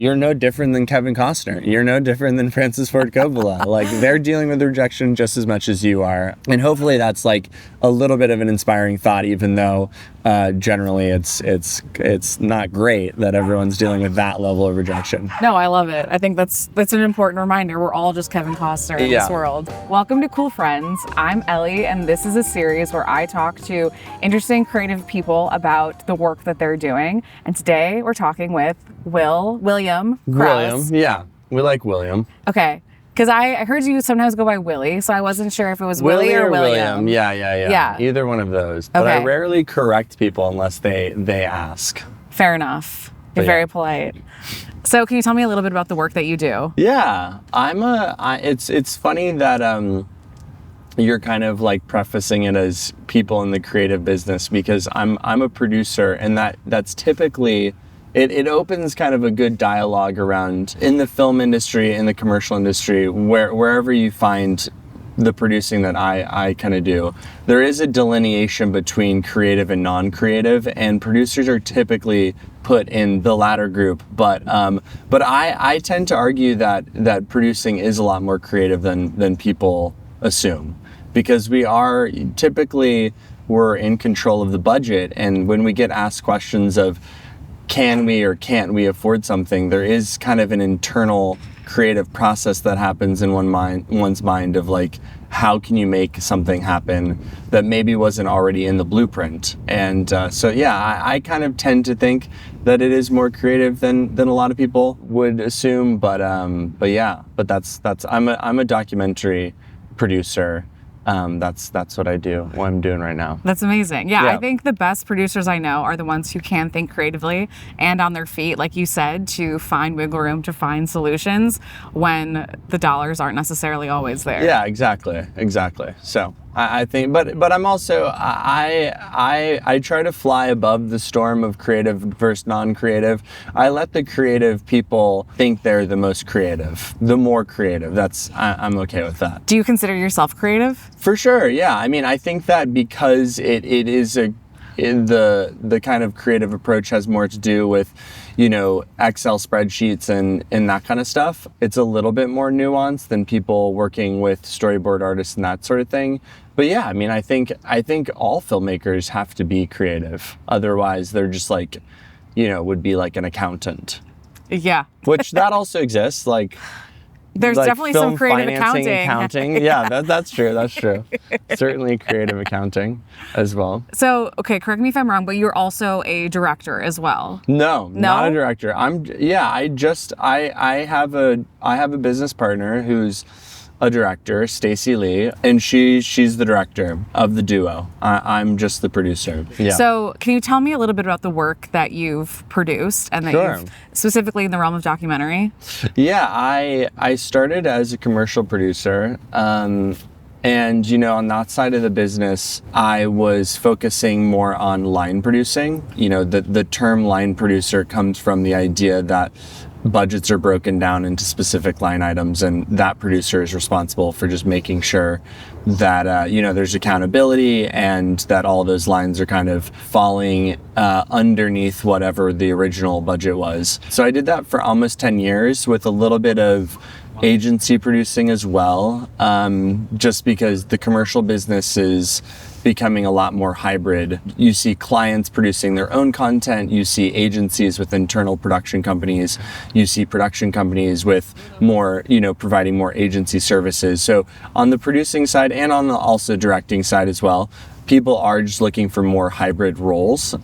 You're no different than Kevin Costner. You're no different than Francis Ford Coppola. Like, they're dealing with rejection just as much as you are. And hopefully that's like a little bit of an inspiring thought, even though generally it's not great that everyone's dealing with that level of rejection. No, I love it. I think that's an important reminder. We're all just Kevin Costner in this world. Welcome to Cool Friends. I'm Ellie, and this is a series where I talk to interesting creative people about the work that they're doing. And today we're talking with William Crouse. Yeah, we like William. Okay, because I heard you sometimes go by Willie, so I wasn't sure if it was Willie or William. Yeah. Either one of those. But I rarely correct people unless they ask. Fair enough. You're very polite. So can you tell me a little bit about the work that you do? Yeah, it's funny that you're kind of like prefacing it as people in the creative business, because I'm a producer, and that's typically it opens kind of a good dialogue around in the film industry, in the commercial industry, wherever you find the producing that I kind of do. There is a delineation between creative and non-creative, and producers are typically put in the latter group. But I tend to argue that producing is a lot more creative than people assume, because we're in control of the budget, and when we get asked questions of can we or can't we afford something, there is kind of an internal creative process that happens in one's mind of like, how can you make something happen that maybe wasn't already in the blueprint? And I kind of tend to think that it is more creative than a lot of people would assume. But that's I'm a documentary producer. That's what I do, what I'm doing right now. That's amazing. Yeah, I think the best producers I know are the ones who can think creatively and on their feet, like you said, to find wiggle room, to find solutions when the dollars aren't necessarily always there. Yeah, exactly. So I think, but I'm also, I try to fly above the storm of creative versus non-creative. I let the creative people think they're the most creative, the more creative. I'm okay with that. Do you consider yourself creative? For sure, yeah. I mean, I think that because it is the kind of creative approach has more to do with, Excel spreadsheets and that kind of stuff. It's a little bit more nuanced than people working with storyboard artists and that sort of thing. But yeah, I mean, I think all filmmakers have to be creative. Otherwise, they're just like, would be like an accountant. Yeah. Which that also exists, like. There's like definitely some creative accounting. Yeah, that's true. Certainly creative accounting as well. So, okay, correct me if I'm wrong, but you're also a director as well. No, not a director. I have a business partner who's a director, Stacy Lee, and she's the director of the duo. I'm just the producer. Yeah. So can you tell me a little bit about the work that you've produced and that you've specifically in the realm of documentary? Yeah, I started as a commercial producer. And, on that side of the business, I was focusing more on line producing. The term line producer comes from the idea that budgets are broken down into specific line items, and that producer is responsible for just making sure that there's accountability and that all those lines are kind of falling underneath whatever the original budget was. So I did that for almost 10 years with a little bit of agency producing as well, just because the commercial business is becoming a lot more hybrid. You see clients producing their own content, you see agencies with internal production companies, you see production companies with more, providing more agency services. So on the producing side and on the also directing side as well, people are just looking for more hybrid roles,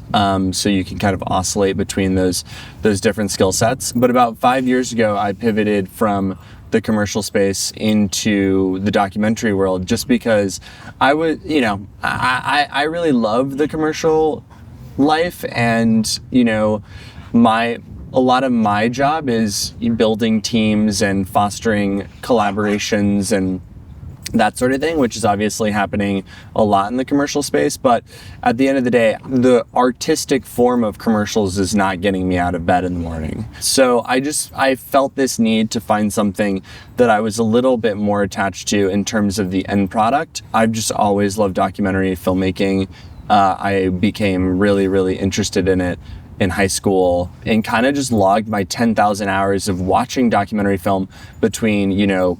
so you can kind of oscillate between those different skill sets. But about 5 years ago, I pivoted from the commercial space into the documentary world, just because I was, I really love the commercial life, and a lot of my job is building teams and fostering collaborations and that sort of thing, which is obviously happening a lot in the commercial space. But at the end of the day, the artistic form of commercials is not getting me out of bed in the morning. So I felt this need to find something that I was a little bit more attached to in terms of the end product. I've just always loved documentary filmmaking. I became really, really interested in it in high school and kind of just logged my 10,000 hours of watching documentary film between,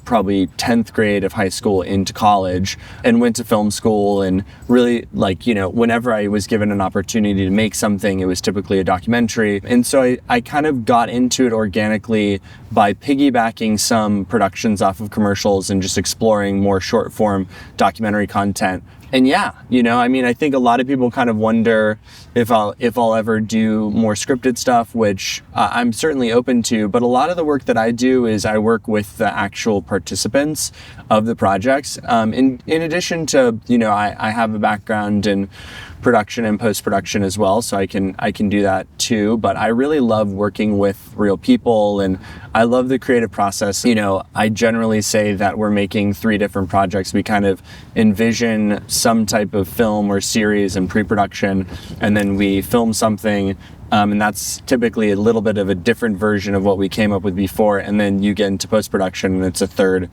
probably 10th grade of high school into college, and went to film school. And really, whenever I was given an opportunity to make something, it was typically a documentary. And so I kind of got into it organically by piggybacking some productions off of commercials and just exploring more short form documentary content. And I think a lot of people kind of wonder if I'll ever do more scripted stuff, which I'm certainly open to. But a lot of the work that I do is I work with the actual participants of the projects. In addition to, I have a background in production and post-production as well, so I can do that too. But I really love working with real people, and I love the creative process. I generally say that we're making 3 different projects. We kind of envision some type of film or series in pre-production, and then we film something, and that's typically a little bit of a different version of what we came up with before, and then you get into post-production and it's a third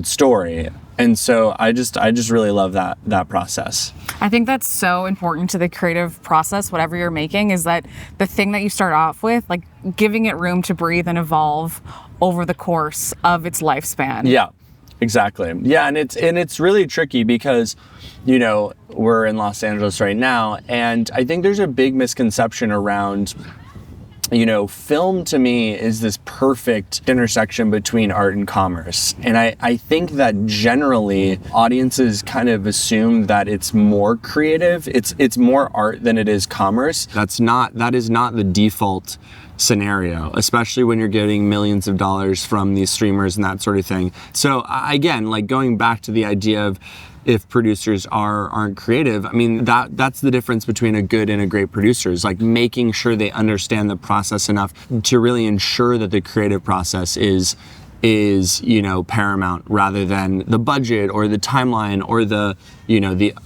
story. And so I just really love that process. I think that's so important to the creative process, whatever you're making, is that the thing that you start off with, like giving it room to breathe and evolve over the course of its lifespan. Yeah, exactly. Yeah, and it's really tricky because, we're in Los Angeles right now, and I think there's a big misconception around, film to me is this perfect intersection between art and commerce. And I think that generally audiences kind of assume that it's more creative, it's more art than it is commerce. That is not the default scenario, especially when you're getting millions of dollars from these streamers and that sort of thing. So again, going back to the idea of if producers aren't creative, I mean, that's the difference between a good and a great producer, is making sure they understand the process enough to really ensure that the creative process is paramount, rather than the budget or the timeline or the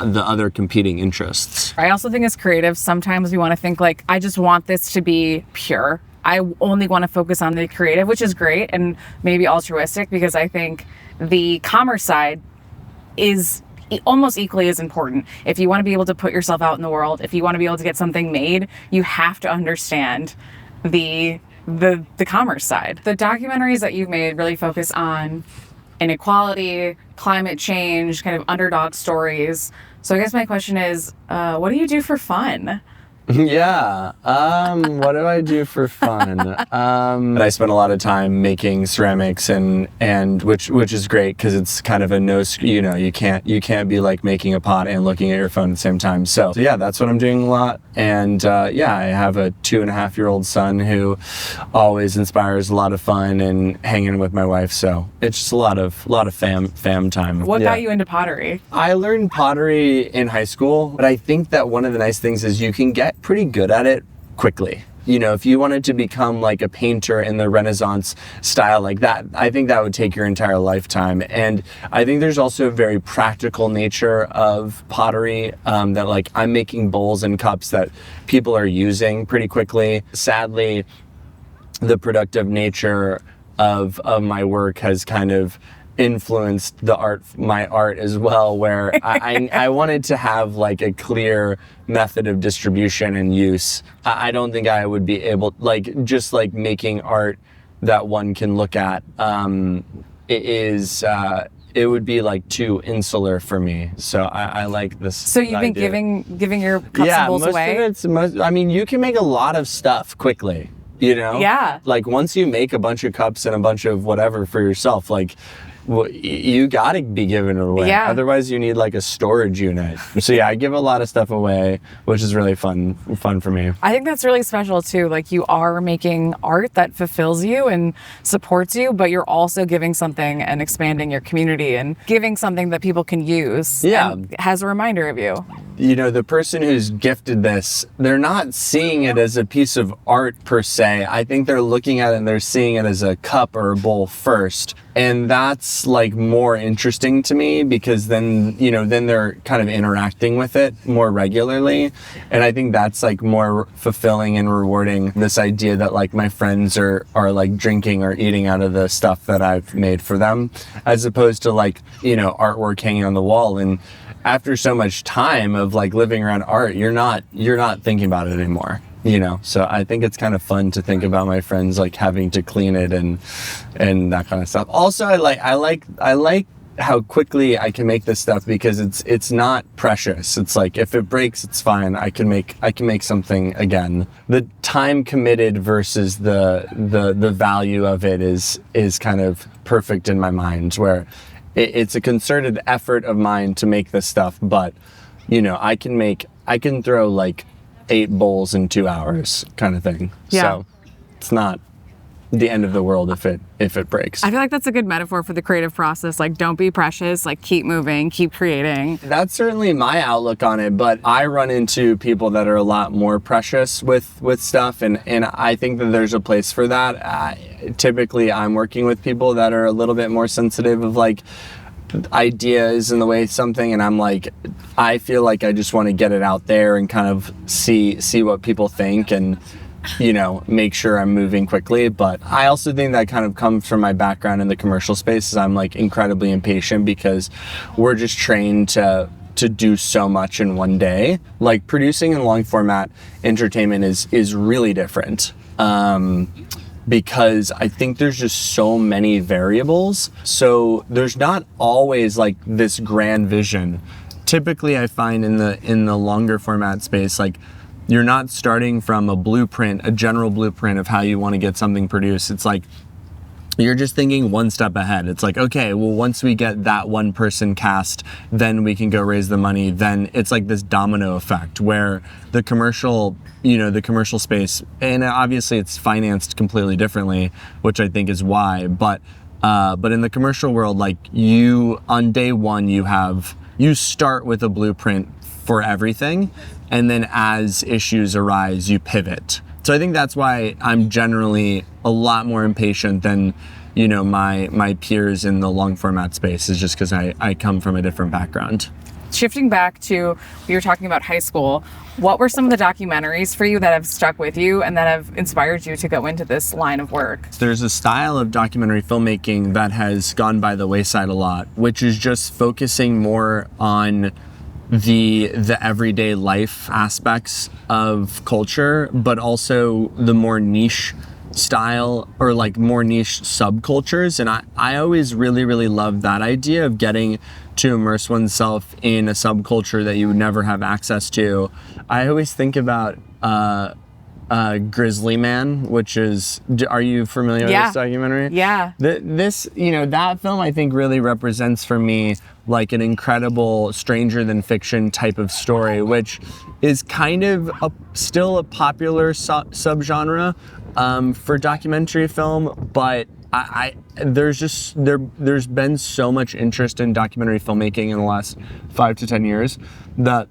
other competing interests. I also think as creatives, sometimes we want to think I just want this to be pure. I only want to focus on the creative, which is great and maybe altruistic, because I think the commerce side is almost equally as important. If you want to be able to put yourself out in the world, if you want to be able to get something made, you have to understand the commerce side. The documentaries that you've made really focus on inequality, climate change, kind of underdog stories. So I guess my question is, what do you do for fun? Yeah. What do I do for fun? I spend a lot of time making ceramics and which is great, because it's kind of a you can't be making a pot and looking at your phone at the same time. So yeah, that's what I'm doing a lot. And I have a 2.5-year-old son who always inspires a lot of fun and hanging with my wife. So it's just a lot of fam time. What got you into pottery? I learned pottery in high school, but I think that one of the nice things is you can get pretty good at it quickly. If you wanted to become a painter in the Renaissance style like that, I think that would take your entire lifetime. And I think there's also a very practical nature of pottery, that I'm making bowls and cups that people are using pretty quickly. Sadly, the nature of my work has kind of influenced my art as well, where I wanted to have a clear method of distribution and use. I don't think I would be able, just making art that one can look at, it would be too insular for me. So I like this. So you've been giving your cups and bowls away? You can make a lot of stuff quickly, Yeah. Once you make a bunch of cups and a bunch of whatever for yourself, you gotta be giving it away. Yeah. Otherwise you need a storage unit. So yeah, I give a lot of stuff away, which is really fun for me. I think that's really special too. You are making art that fulfills you and supports you, but you're also giving something and expanding your community and giving something that people can use. Yeah. And has a reminder of you. The person who's gifted this, they're not seeing it as a piece of art per se. I think they're looking at it and they're seeing it as a cup or a bowl first. And that's more interesting to me, because then they're kind of interacting with it more regularly. And I think that's more fulfilling and rewarding, this idea that my friends are drinking or eating out of the stuff that I've made for them, as opposed to artwork hanging on the wall. And after so much time of living around art, you're not thinking about it anymore. So I think it's kind of fun to think about my friends like having to clean it and that kind of stuff. Also, I like how quickly I can make this stuff because it's not precious. It's like if it breaks, it's fine. I can make something again. The time committed versus the value of it is kind of perfect in my mind, where it's a concerted effort of mine to make this stuff, but I can throw like 8 bowls in 2 hours kind of thing. Yeah. So it's not the end of the world if it breaks. I feel like that's a good metaphor for the creative process. Like, don't be precious, like keep moving, keep creating. That's certainly my outlook on it, but I run into people that are a lot more precious with stuff, and I think that there's a place for that. Typically I'm working with people that are a little bit more sensitive of like ideas and the way something, and I'm like, I feel like I just want to get it out there and kind of see what people think and make sure I'm moving quickly. But I also think that kind of comes from my background in the commercial space, is I'm like incredibly impatient because we're just trained to do so much in one day. Like producing in long format entertainment is really different. Because I think there's just so many variables. So there's not always like this grand vision. Typically I find in the longer format space, like you're not starting from a general blueprint of how you want to get something produced. It's like you're just thinking one step ahead. It's like, okay, well, once we get that one person cast, then we can go raise the money. Then it's like this domino effect where the commercial space, and obviously it's financed completely differently, which I think is why, but in the commercial world, like on day one, you start with a blueprint for everything. And then as issues arise, you pivot. So I think that's why I'm generally a lot more impatient than, my peers in the long format space, is just because I come from a different background. Shifting back to, we were talking about high school, what were some of the documentaries for you that have stuck with you and that have inspired you to go into this line of work? There's a style of documentary filmmaking that has gone by the wayside a lot, which is just focusing more on the everyday life aspects of culture, but also the more niche style or like more niche subcultures. And I always really, really loved that idea of getting to immerse oneself in a subculture that you would never have access to. I always think about Grizzly Man, which is, are you familiar with this documentary? Yeah. That film I think really represents for me like an incredible stranger than fiction type of story, which is kind of still a popular subgenre for documentary film, but there's been so much interest in documentary filmmaking in the last 5 to 10 years that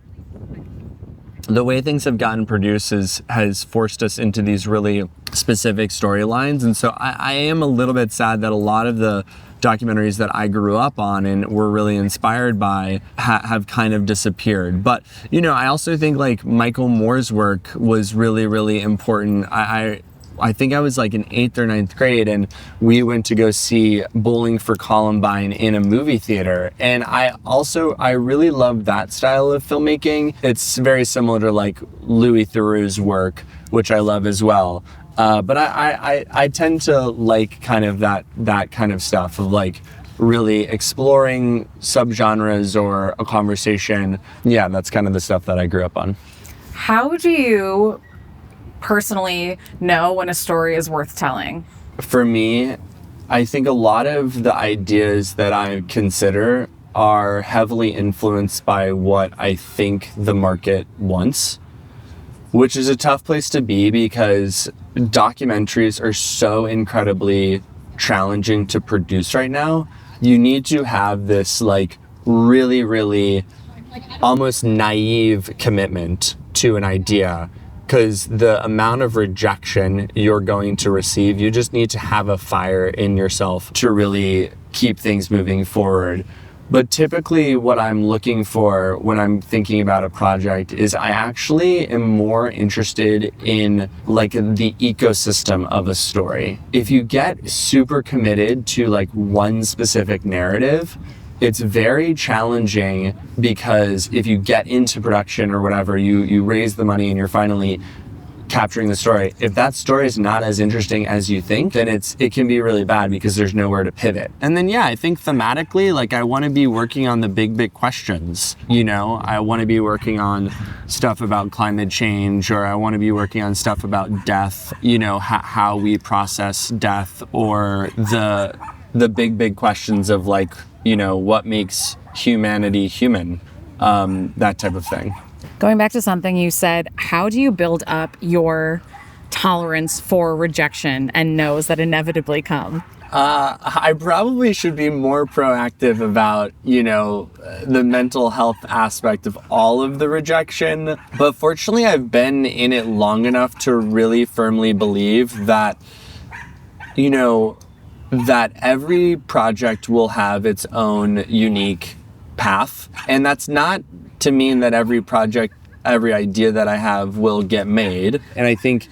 the way things have gotten produced has forced us into these really specific storylines. And so I am a little bit sad that a lot of the documentaries that I grew up on and were really inspired by have kind of disappeared. But, I also think like Michael Moore's work was really, really important. I think I was like in 8th or 9th grade and we went to go see Bowling for Columbine in a movie theater. And I really love that style of filmmaking. It's very similar to like Louis Theroux's work, which I love as well. But I tend to like kind of that kind of stuff of like really exploring subgenres or a conversation. Yeah, that's kind of the stuff that I grew up on. How do you personally know when a story is worth telling? For me, I think a lot of the ideas that I consider are heavily influenced by what I think the market wants, which is a tough place to be because documentaries are so incredibly challenging to produce right now. You need to have this like really, really almost naive commitment to an idea, because the amount of rejection you're going to receive, you just need to have a fire in yourself to really keep things moving forward. But typically what I'm looking for when I'm thinking about a project is I actually am more interested in like the ecosystem of a story. If you get super committed to like one specific narrative, it's very challenging, because if you get into production or whatever, you raise the money and you're finally capturing the story. If that story is not as interesting as you think, then it can be really bad because there's nowhere to pivot. And then, I think thematically, like, I want to be working on the big questions. I want to be working on stuff about climate change, or I want to be working on stuff about death, how we process death, or the big questions of, like, what makes humanity human, that type of thing. Going back to something you said, how do you build up your tolerance for rejection and no's that inevitably come? I probably should be more proactive about, the mental health aspect of all of the rejection. But fortunately, I've been in it long enough to really firmly believe that, that every project will have its own unique path. And that's not to mean that every idea that I have will get made. And I think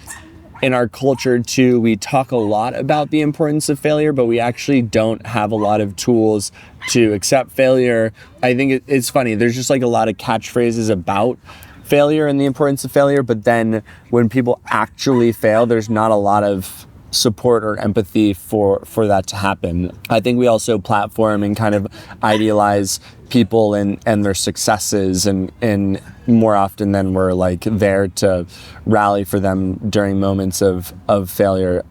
in our culture too, we talk a lot about the importance of failure, but we actually don't have a lot of tools to accept failure. I think it's funny, there's just like a lot of catchphrases about failure and the importance of failure, but then when people actually fail, there's not a lot of support or empathy for that to happen. I think we also platform and kind of idealize people and their successes, and more often than we're like there to rally for them during moments of failure.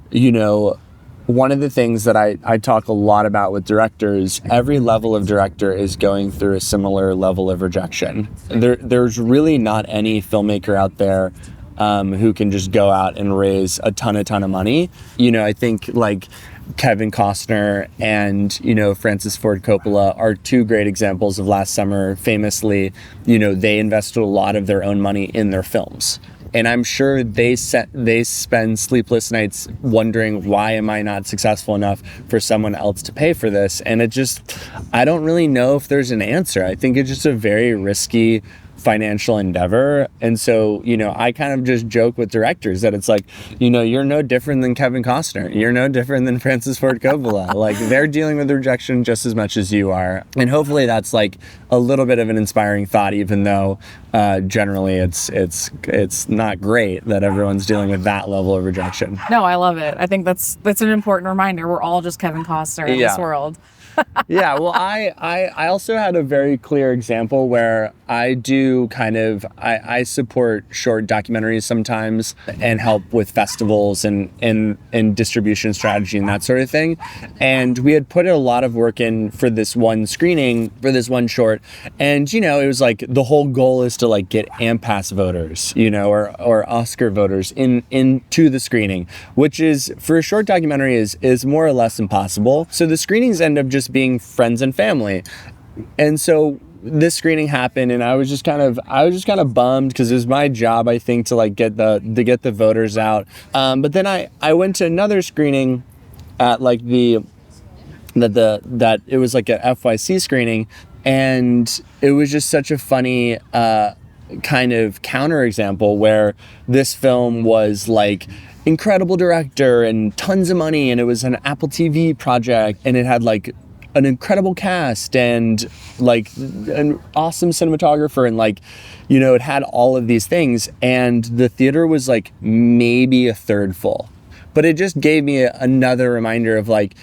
One of the things that I talk a lot about with directors, every level of director is going through a similar level of rejection. There's really not any filmmaker out there who can just go out and raise a ton of money. I think like Kevin Costner and, Francis Ford Coppola are two great examples of last summer. Famously, they invested a lot of their own money in their films. And I'm sure they spend sleepless nights wondering, why am I not successful enough for someone else to pay for this? And I don't really know if there's an answer. I think it's just a very risky financial endeavor. And so, I kind of just joke with directors that it's like, you're no different than Kevin Costner. You're no different than Francis Ford Coppola. Like, they're dealing with rejection just as much as you are. And hopefully that's like a little bit of an inspiring thought, even though generally it's not great that everyone's dealing with that level of rejection. No, I love it. I think that's an important reminder. We're all just Kevin Costner in this world. Yeah, well, I also had a very clear example where I do I support short documentaries sometimes and help with festivals and distribution strategy and that sort of thing. And we had put a lot of work in for this one screening, for this one short. And, it was like the whole goal is to like get AMPAS voters, or Oscar voters into the screening, which is, for a short documentary, is more or less impossible. So the screenings end up just being friends and family. And so this screening happened, and I was just kind of bummed, because it was my job, I think, to like get the voters out. But then I went to another screening at like that it was like a FYC screening, and it was just such a funny kind of counterexample, where this film was like incredible director and tons of money, and it was an Apple TV project, and it had like an incredible cast and like an awesome cinematographer, and like, it had all of these things, and the theater was like maybe a third full. But it just gave me another reminder of like,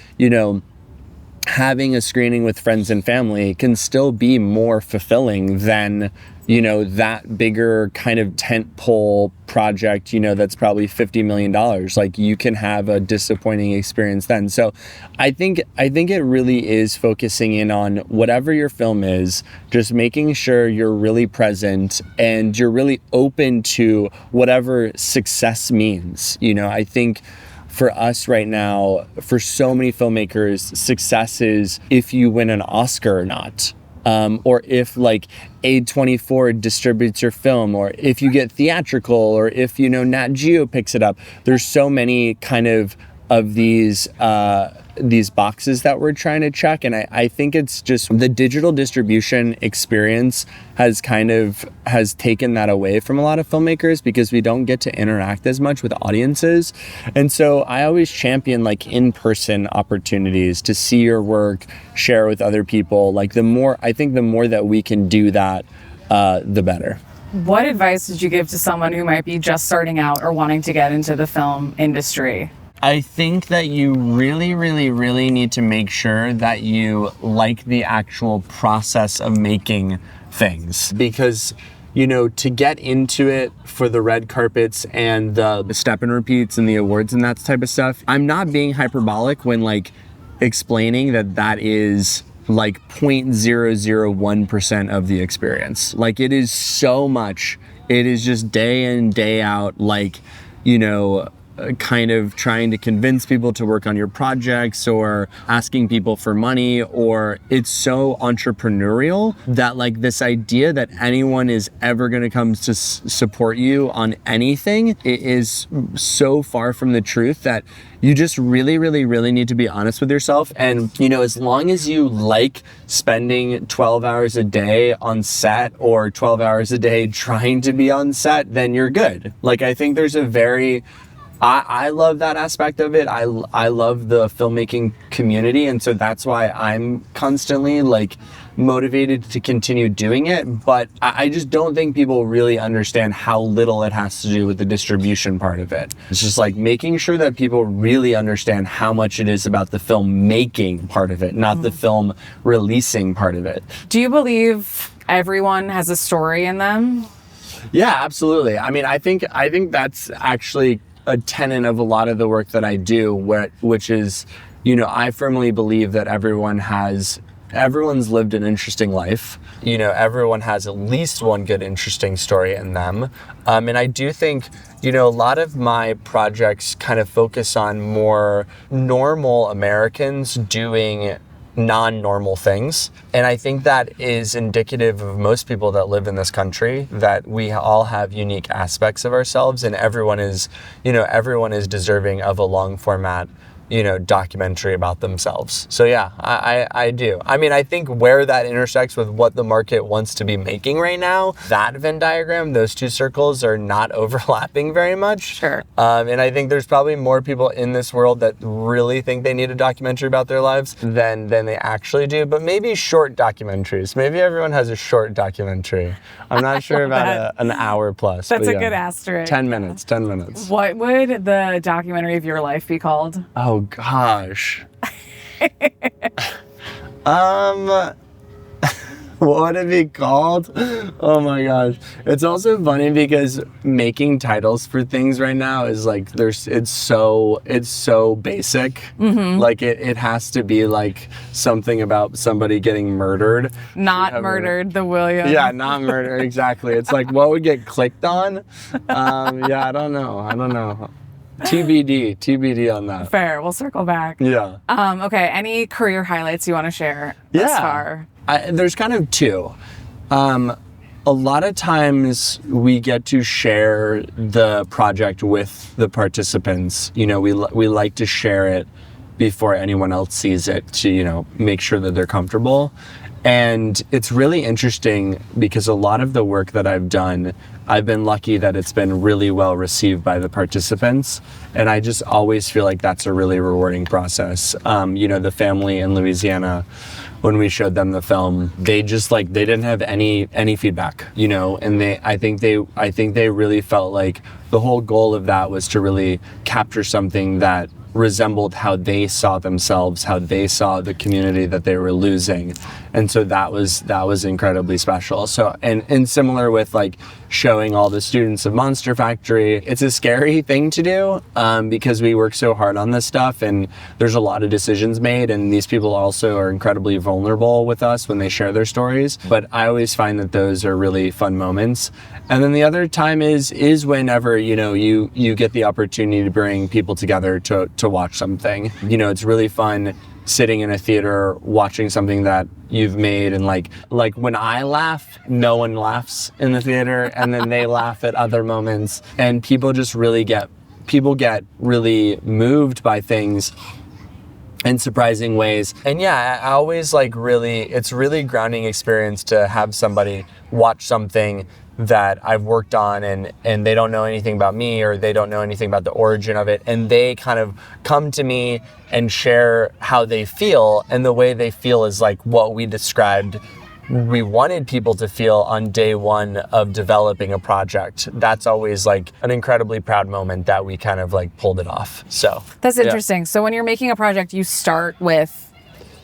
having a screening with friends and family can still be more fulfilling than, that bigger kind of tentpole project, that's probably $50 million. Like, you can have a disappointing experience then. So I think it really is focusing in on whatever your film is, just making sure you're really present and you're really open to whatever success means. I think for us right now, for so many filmmakers, success is if you win an Oscar or not. Or if like A24 distributes your film, or if you get theatrical, or if, Nat Geo picks it up. There's so many kind of these boxes that we're trying to check. And I think it's just the digital distribution experience has taken that away from a lot of filmmakers, because we don't get to interact as much with audiences. And so I always champion like in-person opportunities to see your work, share with other people. Like, the more that we can do that, the better. What advice would you give to someone who might be just starting out or wanting to get into the film industry? I think that you really, really, really need to make sure that you like the actual process of making things, because to get into it for the red carpets and the step and repeats and the awards and that type of stuff, I'm not being hyperbolic when explaining that is 0.001% of the experience. It is so much. It is just day in, day out, kind of trying to convince people to work on your projects or asking people for money, or it's so entrepreneurial that this idea that anyone is ever going to come to support you on anything, it is so far from the truth that you just really, really, really need to be honest with yourself. And, as long as you like spending 12 hours a day on set or 12 hours a day trying to be on set, then you're good. I think there's I love that aspect of it. I love the filmmaking community. And so that's why I'm constantly motivated to continue doing it. But I just don't think people really understand how little it has to do with the distribution part of it. It's just making sure that people really understand how much it is about the filmmaking part of it, not the film releasing part of it. Do you believe everyone has a story in them? Yeah, absolutely. I mean, I think that's actually a tenet of a lot of the work that I do, which is, I firmly believe that everyone's lived an interesting life. Everyone has at least one good, interesting story in them. And I do think, a lot of my projects kind of focus on more normal Americans doing non-normal things. And I think that is indicative of most people that live in this country, that we all have unique aspects of ourselves, and everyone is deserving of a long format documentary about themselves. So yeah, I do. I mean, I think where that intersects with what the market wants to be making right now, that Venn diagram, those two circles are not overlapping very much. Sure. And I think there's probably more people in this world that really think they need a documentary about their lives than they actually do. But maybe short documentaries. Maybe everyone has a short documentary. I'm not sure about an hour plus. That's a good asterisk. 10 minutes. What would the documentary of your life be called? Oh gosh. What would it be called? Oh my gosh. It's also funny because making titles for things right now is it's so basic. Mm-hmm. It has to be something about somebody getting murdered. Not murdered, the William. Yeah, not murdered, exactly. It's what would get clicked on? Yeah, I don't know. TBD on that. Fair. We'll circle back. Yeah. Okay. Any career highlights you want to share thus far? There's kind of two. A lot of times we get to share the project with the participants. We like to share it before anyone else sees it to, make sure that they're comfortable. And it's really interesting because a lot of the work that I've done, I've been lucky that it's been really well received by the participants. And I just always feel like that's a really rewarding process. The family in Louisiana, when we showed them the film, they just they didn't have any feedback, and I think they really felt like the whole goal of that was to really capture something that resembled how they saw themselves, how they saw the community that they were losing. And so that was incredibly special. So, and similar with showing all the students of Monster Factory, it's a scary thing to do because we work so hard on this stuff and there's a lot of decisions made, and these people also are incredibly vulnerable with us when they share their stories. But I always find that those are really fun moments. And then the other time is whenever, you get the opportunity to bring people together to watch something. It's really fun sitting in a theater watching something that you've made, and like when I laugh, no one laughs in the theater, and then they laugh at other moments, and people get really moved by things in surprising ways. And yeah, I always it's really grounding experience to have somebody watch something that I've worked on and they don't know anything about me, or they don't know anything about the origin of it, and they kind of come to me and share how they feel, and the way they feel is what we described we wanted people to feel on day one of developing a project. That's always like an incredibly proud moment that we kind of like pulled it off. So that's interesting. So when you're making a project, you start with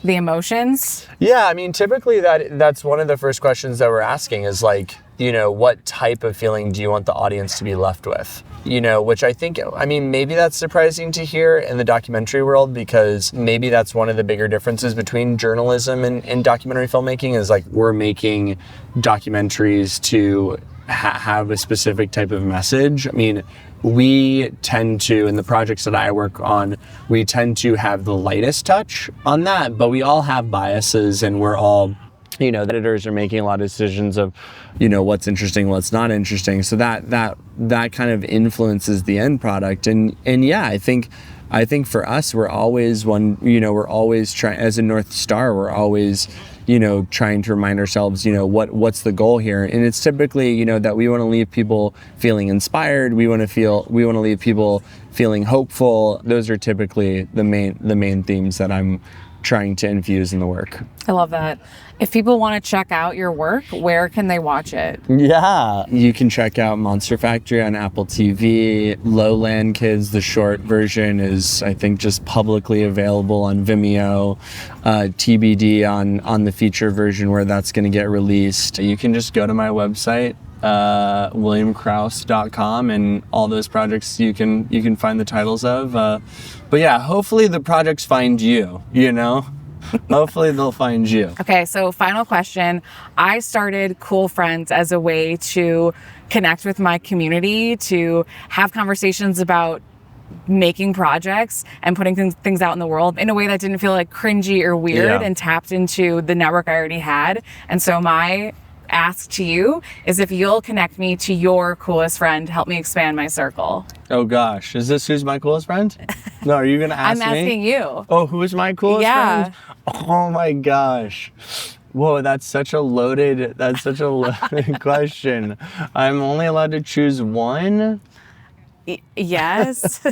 the emotions? Yeah, I mean, typically that's one of the first questions that we're asking is like, you know, what type of feeling do you want the audience to be left with? You know, which I think, I mean, maybe that's surprising to hear in the documentary world, because maybe that's one of the bigger differences between journalism and documentary filmmaking is like we're making documentaries to have a specific type of message. I mean, we tend to, in the projects that I work on, we tend to have the lightest touch on that, but we all have biases, and we're all, you know, the editors are making a lot of decisions of, you know, what's interesting, what's not interesting. So that kind of influences the end product. And yeah, I think for us, we're always trying, as a North Star, we're always, you know, trying to remind ourselves, you know, what's the goal here. And it's typically, you know, that we want to leave people feeling inspired. We want to leave people feeling hopeful. Those are typically the main themes that I'm trying to infuse in the work. I love that. If people want to check out your work, where can they watch it? Yeah, you can check out Monster Factory on Apple TV. Lowland Kids, the short version, is, I think, just publicly available on Vimeo. TBD on the feature version, where that's going to get released. You can just go to my website, williamcrouse.com, and all those projects you can find the titles of. But yeah, hopefully the projects find you, you know? Hopefully they'll find you. Okay, so final question. I started Cool Friends as a way to connect with my community, to have conversations about making projects and putting things out in the world in a way that didn't feel like cringy or weird, and tapped into the network I already had. And so my ask to you is if you'll connect me to your coolest friend, help me expand my circle. Oh gosh, is this who's my coolest friend? No, are you gonna ask me? I'm asking you. Oh, who is my coolest friend? Oh my gosh. Whoa, that's such a loaded question. I'm only allowed to choose one? Yes.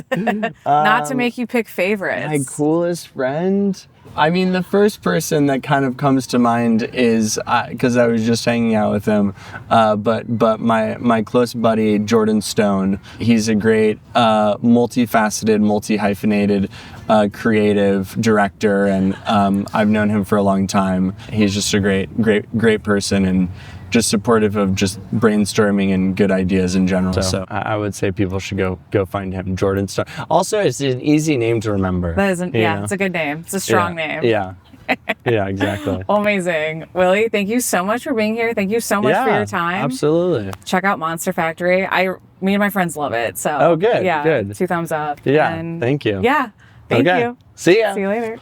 Not to make you pick favorites. My coolest friend? I mean, the first person that kind of comes to mind is, because I was just hanging out with him, but my close buddy, Jordan Stone, he's a great multifaceted, multi-hyphenated creative director, and I've known him for a long time. He's just a great person, and just supportive of just brainstorming and good ideas in general. So I would say people should go find him, Jordan Stone. Also, it's an easy name to remember. That isn't, yeah, it's a good name. It's a strong name. Yeah. Yeah, exactly. Amazing. Willie, thank you so much for being here. Thank you so much for your time. Absolutely. Check out Monster Factory. Me and my friends love it. So good. Yeah, Good. 2 thumbs up. Yeah, and thank you. Yeah, thank you. See ya. See you later.